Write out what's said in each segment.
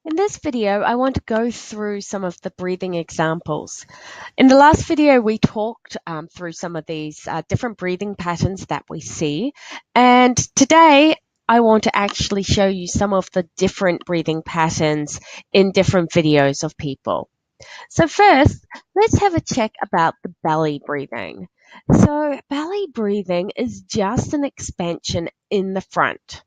In this video, I want to go through some of the breathing examples. In the last video, we talked through some of these different breathing patterns that we see. And today, I want to actually show you some of the different breathing patterns in different videos of people. So first, let's have a check about the belly breathing. So belly breathing is just an expansion in the front.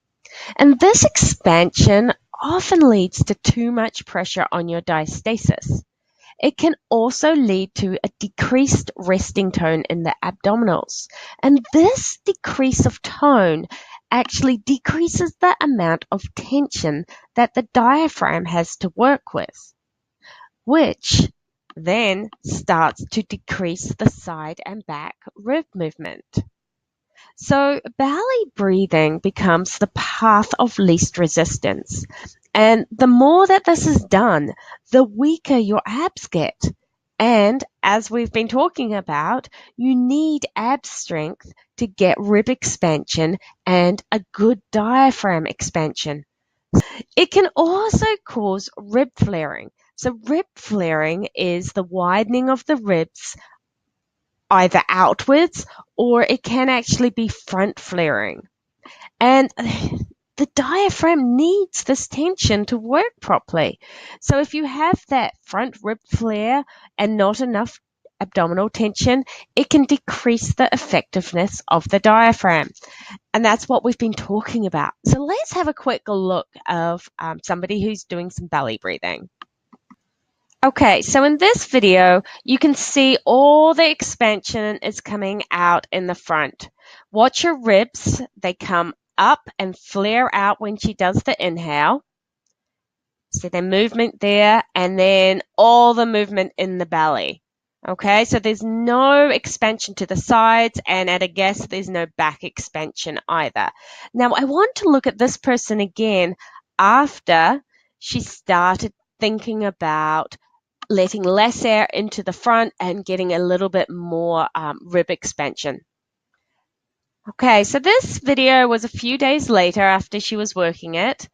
And this expansion often leads to too much pressure on your diastasis. It can also lead to a decreased resting tone in the abdominals. And this decrease of tone actually decreases the amount of tension that the diaphragm has to work with, which then starts to decrease the side and back rib movement. So belly breathing becomes the path of least resistance. And the more that this is done, the weaker your abs get. And as we've been talking about, you need ab strength to get rib expansion and a good diaphragm expansion. It can also cause rib flaring. So rib flaring is the widening of the ribs either outwards or it can actually be front flaring. And the diaphragm needs this tension to work properly. So if you have that front rib flare and not enough abdominal tension, it can decrease the effectiveness of the diaphragm. And that's what we've been talking about. So let's have a quick look of somebody who's doing some belly breathing. Okay, so in this video, you can see all the expansion is coming out in the front. Watch your ribs. They come up and flare out when she does the inhale. See the movement there, and then all the movement in the belly. Okay, so there's no expansion to the sides, and at a guess, there's no back expansion either. Now, I want to look at this person again after she started thinking about letting less air into the front and getting a little bit more rib expansion. Okay, so this video was a few days later after she was working it.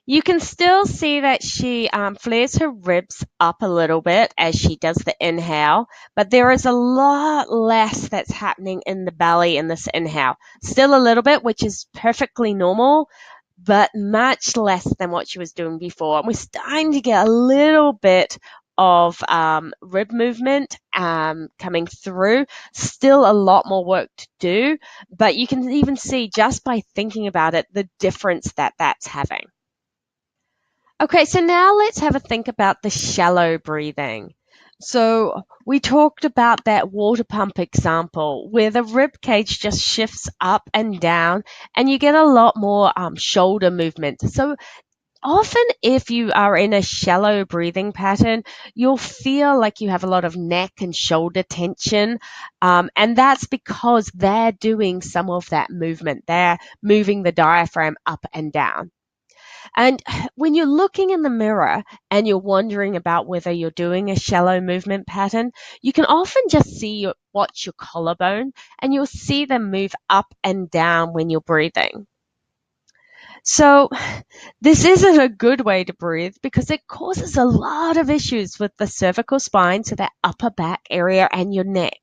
You can still see that she flares her ribs up a little bit as she does the inhale, but there is a lot less that's happening in the belly in this inhale. Still a little bit, which is perfectly normal, but much less than what she was doing before. And we're starting to get a little bit of rib movement coming through. Still a lot more work to do, but you can even see just by thinking about it the difference that that's having. Okay, so now let's have a think about the shallow breathing. So we talked about that water pump example where the rib cage just shifts up and down and you get a lot more shoulder movement. So often if you are in a shallow breathing pattern, you'll feel like you have a lot of neck and shoulder tension. And that's because they're doing some of that movement. They're moving the diaphragm up and down. And when you're looking in the mirror and you're wondering about whether you're doing a shallow movement pattern, you can often just watch your collarbone and you'll see them move up and down when you're breathing. So this isn't a good way to breathe because it causes a lot of issues with the cervical spine, so that upper back area and your neck.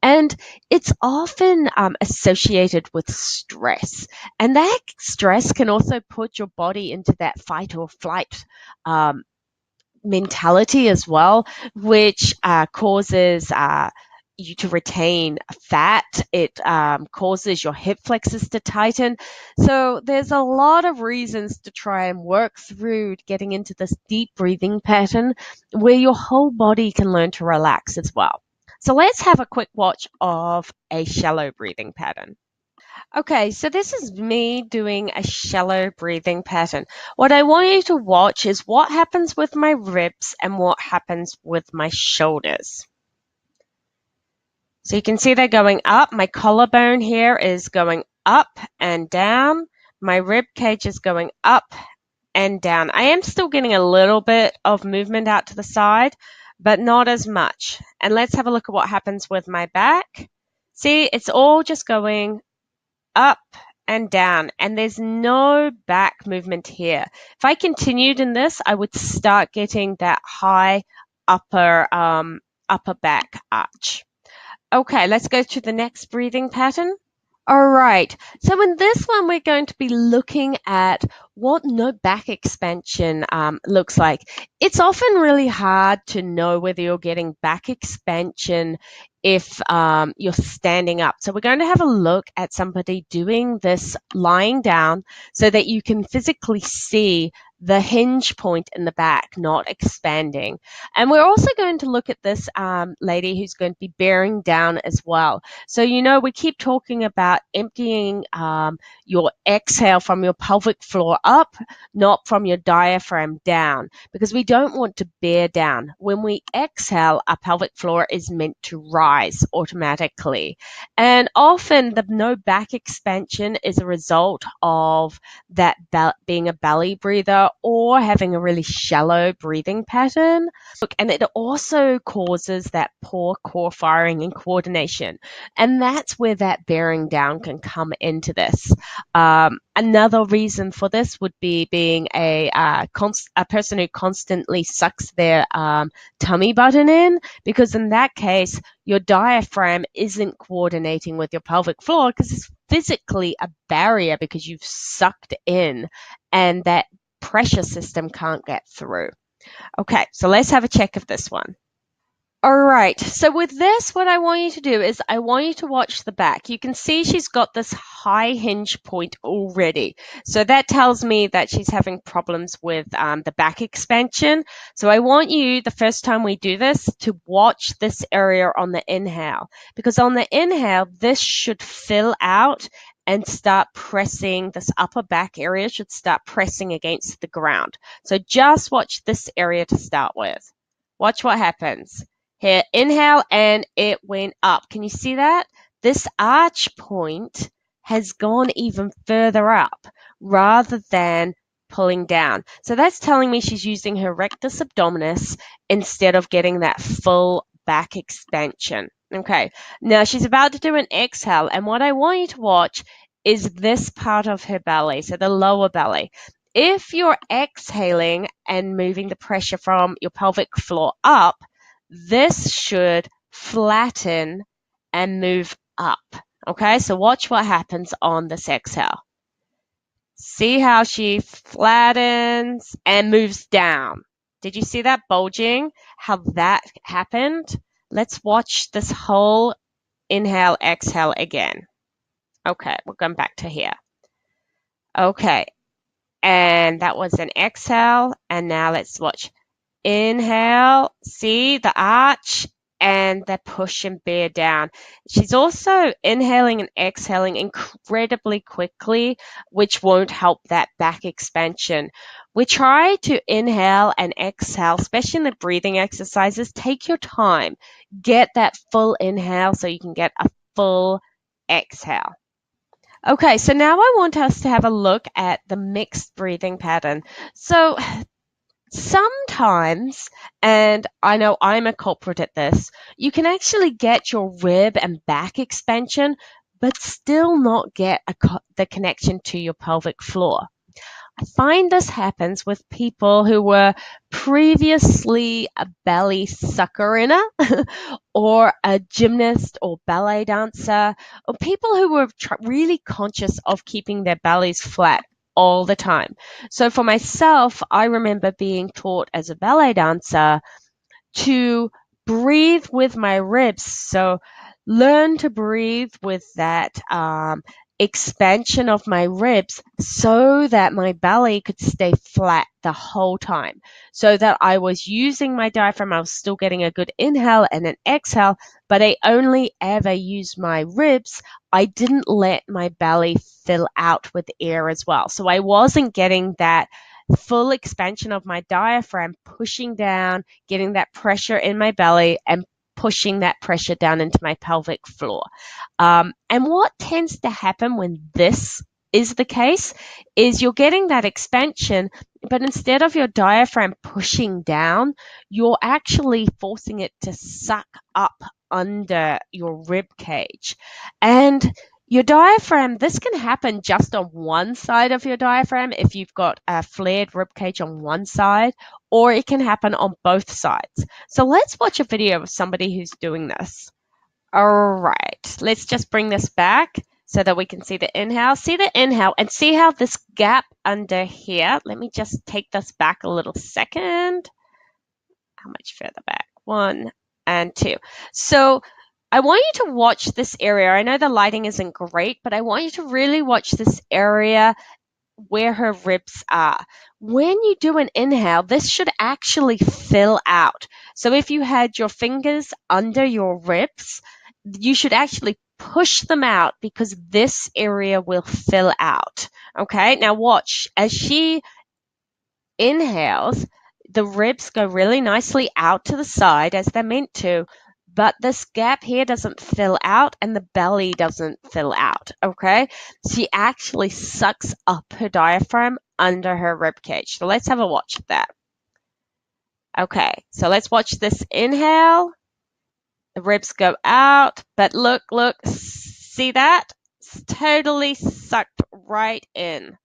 And it's often associated with stress. And that stress can also put your body into that fight or flight mentality as well, which causes you to retain fat. It causes your hip flexors to tighten. So there's a lot of reasons to try and work through getting into this deep breathing pattern where your whole body can learn to relax as well. So let's have a quick watch of a shallow breathing pattern. Okay, so this is me doing a shallow breathing pattern. What I want you to watch is what happens with my ribs and what happens with my shoulders. So you can see they're going up. My collarbone here is going up and down. My rib cage is going up and down. I am still getting a little bit of movement out to the side, but not as much. And let's have a look at what happens with my back. See, it's all just going up and down, and there's no back movement here. If I continued in this, I would start getting that high upper back arch. Okay, let's go to the next breathing pattern. All right, so in this one, we're going to be looking at what no back expansion looks like. It's often really hard to know whether you're getting back expansion if you're standing up. So we're going to have a look at somebody doing this lying down so that you can physically see the hinge point in the back not expanding. And we're also going to look at this lady who's going to be bearing down as well. So, we keep talking about emptying your exhale from your pelvic floor up, not from your diaphragm down, because we don't want to bear down. When we exhale, our pelvic floor is meant to rise automatically. And often the no back expansion is a result of that being a belly breather or having a really shallow breathing pattern. And it also causes that poor core firing and coordination. And that's where that bearing down can come into this. Another reason for this would be being a person who constantly sucks their tummy button in, because in that case, your diaphragm isn't coordinating with your pelvic floor because it's physically a barrier because you've sucked in and that pressure system can't get through. Okay, so let's have a check of this one. All right, so with this, what I want you to do is I want you to watch the back. You can see she's got this high hinge point already. So that tells me that she's having problems with the back expansion. So I want you, the first time we do this, to watch this area on the inhale. Because on the inhale, this should fill out and start pressing, this upper back area should start pressing against the ground. So just watch this area to start with. Watch what happens. Here, inhale, and it went up. Can you see that? This arch point has gone even further up rather than pulling down. So that's telling me she's using her rectus abdominis instead of getting that full back expansion. Okay, now she's about to do an exhale, and what I want you to watch is this part of her belly, so the lower belly. If you're exhaling and moving the pressure from your pelvic floor up, this should flatten and move up. Okay, so watch what happens on this exhale. See how she flattens and moves down. Did you see that bulging? How that happened? Let's watch this whole inhale, exhale again. Okay, we're going back to here. Okay, and that was an exhale, and now let's watch. Inhale, see the arch and the push and bear down. She's also inhaling and exhaling incredibly quickly, which won't help that back expansion. We try to inhale and exhale, especially in the breathing exercises. Take your time. Get that full inhale so you can get a full exhale. Okay, so now I want us to have a look at the mixed breathing pattern. So sometimes, and I know I'm a culprit at this, you can actually get your rib and back expansion, but still not get the connection to your pelvic floor. I find this happens with people who were previously a belly sucker-inner or a gymnast or ballet dancer, or people who were really conscious of keeping their bellies flat all the time. So for myself, I remember being taught as a ballet dancer to breathe with my ribs. So learn to breathe with that expansion of my ribs so that my belly could stay flat the whole time. So that I was using my diaphragm, I was still getting a good inhale and an exhale, but I only ever used my ribs. I didn't let my belly fill out with air as well. So I wasn't getting that full expansion of my diaphragm, pushing down, getting that pressure in my belly and pushing that pressure down into my pelvic floor. And what tends to happen when this is the case is you're getting that expansion, but instead of your diaphragm pushing down, you're actually forcing it to suck up under your rib cage. And Your diaphragm, this can happen just on one side of your diaphragm if you've got a flared rib cage on one side, or it can happen on both sides. So let's watch a video of somebody who's doing this. All right, let's just bring this back so that we can see the inhale. See the inhale and see how this gap under here, let me just take this back a little second. How much further back? 1 and 2. So I want you to watch this area. I know the lighting isn't great, but I want you to really watch this area where her ribs are. When you do an inhale, this should actually fill out. So if you had your fingers under your ribs, you should actually push them out because this area will fill out. Okay, now watch. As she inhales, the ribs go really nicely out to the side as they're meant to, but this gap here doesn't fill out and the belly doesn't fill out, okay? She actually sucks up her diaphragm under her rib cage. So let's have a watch of that. Okay, so let's watch this inhale. The ribs go out, but look, see that? It's totally sucked right in.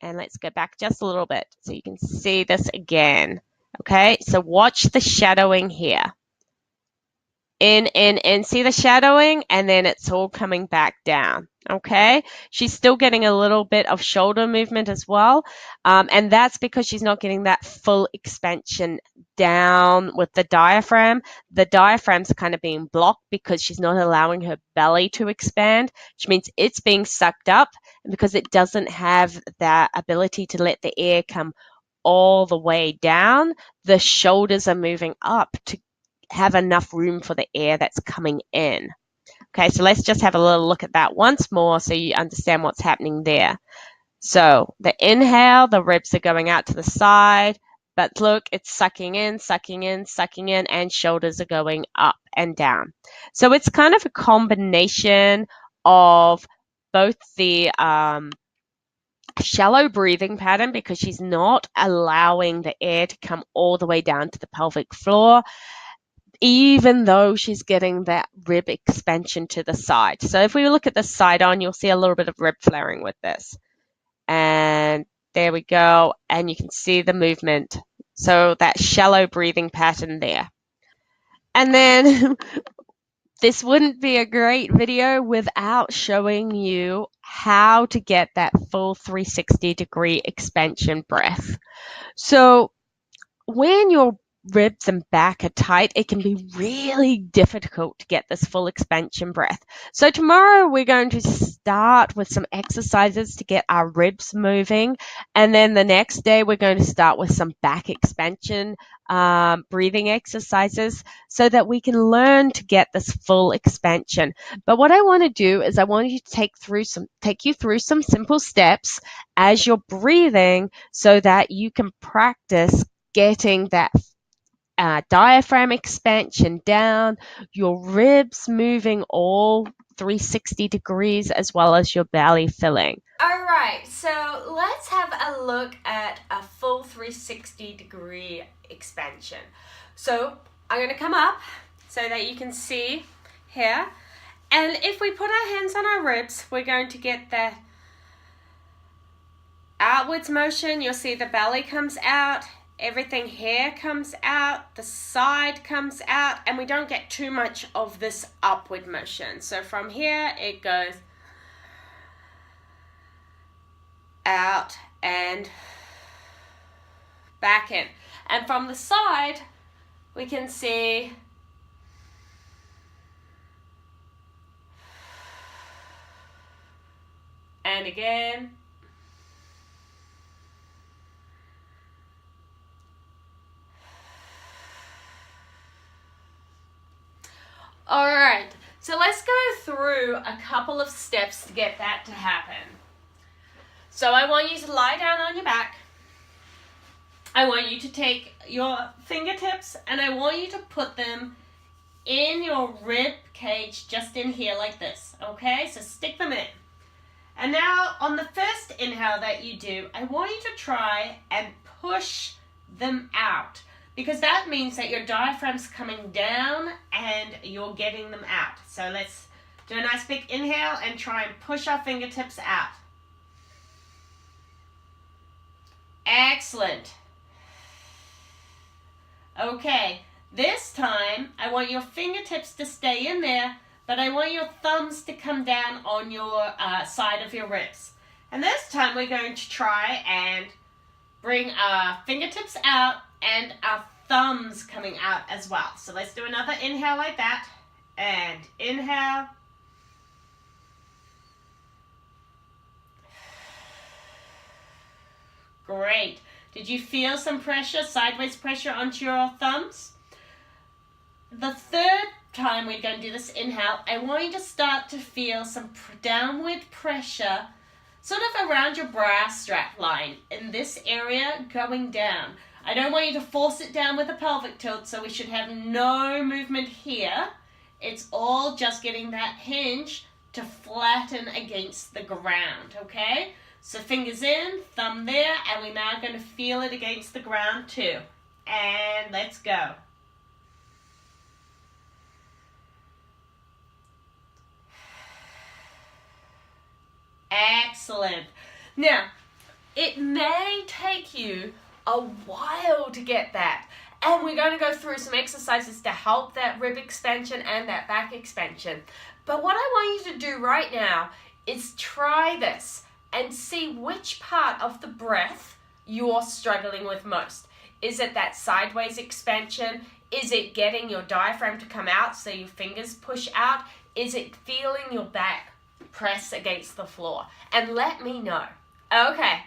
And let's go back just a little bit so you can see this again. Okay, so watch the shadowing here. In, see the shadowing, and then it's all coming back down. Okay, she's still getting a little bit of shoulder movement as well, and that's because she's not getting that full expansion down with the diaphragm. The diaphragm's kind of being blocked because she's not allowing her belly to expand, which means it's being sucked up, and because it doesn't have that ability to let the air come all the way down, the shoulders are moving up to have enough room for the air that's coming in. Okay, so let's just have a little look at that once more so you understand what's happening there. So the inhale, the ribs are going out to the side, but look, it's sucking in, and shoulders are going up and down. So it's kind of a combination of both the shallow breathing pattern because she's not allowing the air to come all the way down to the pelvic floor, even though she's getting that rib expansion to the side. So if we look at the side on, you'll see a little bit of rib flaring with this. And there we go. And you can see the movement. So that shallow breathing pattern there. And then this wouldn't be a great video without showing you how to get that full 360-degree expansion breath. So when your ribs and back are tight, it can be really difficult to get this full expansion breath. So tomorrow we're going to start with some exercises to get our ribs moving, and then the next day we're going to start with some back expansion breathing exercises so that we can learn to get this full expansion. But what I want to do is I want you to take you through some simple steps as you're breathing so that you can practice getting that diaphragm expansion down, your ribs moving all 360 degrees, as well as your belly filling. All right, so let's have a look at a full 360-degree expansion. So I'm going to come up so that you can see here. And if we put our hands on our ribs, we're going to get the outwards motion. You'll see the belly comes out. Everything here comes out, the side comes out, and we don't get too much of this upward motion. So from here, it goes out and back in. And from the side, we can see and again. All right, so let's go through a couple of steps to get that to happen. So I want you to lie down on your back. I want you to take your fingertips and I want you to put them in your rib cage, just in here like this, okay? So stick them in. And now on the first inhale that you do, I want you to try and push them out, because that means that your diaphragm's coming down and you're getting them out. So let's Do a nice big inhale and try and push our fingertips out. Excellent. Okay, this time I want your fingertips to stay in there, but I want your thumbs to come down on your side of your ribs. And this time we're going to try and bring our fingertips out and our thumbs coming out as well. So let's do another inhale like that. And inhale. Great. Did you feel some pressure, sideways pressure onto your thumbs? The third time we're going to do this inhale, I want you to start to feel some downward pressure sort of around your bra strap line in this area going down. I don't want you to force it down with a pelvic tilt, so we should have no movement here. It's all just getting that hinge to flatten against the ground, okay? So fingers in, thumb there, and we're now going to feel it against the ground too. And let's go. Excellent. Now, it may take you a while to get that. And we're going to go through some exercises to help that rib expansion and that back expansion. But what I want you to do right now is try this and see which part of the breath you're struggling with most. Is it that sideways expansion? Is it getting your diaphragm to come out so your fingers push out? Is it feeling your back press against the floor? And let me know. Okay,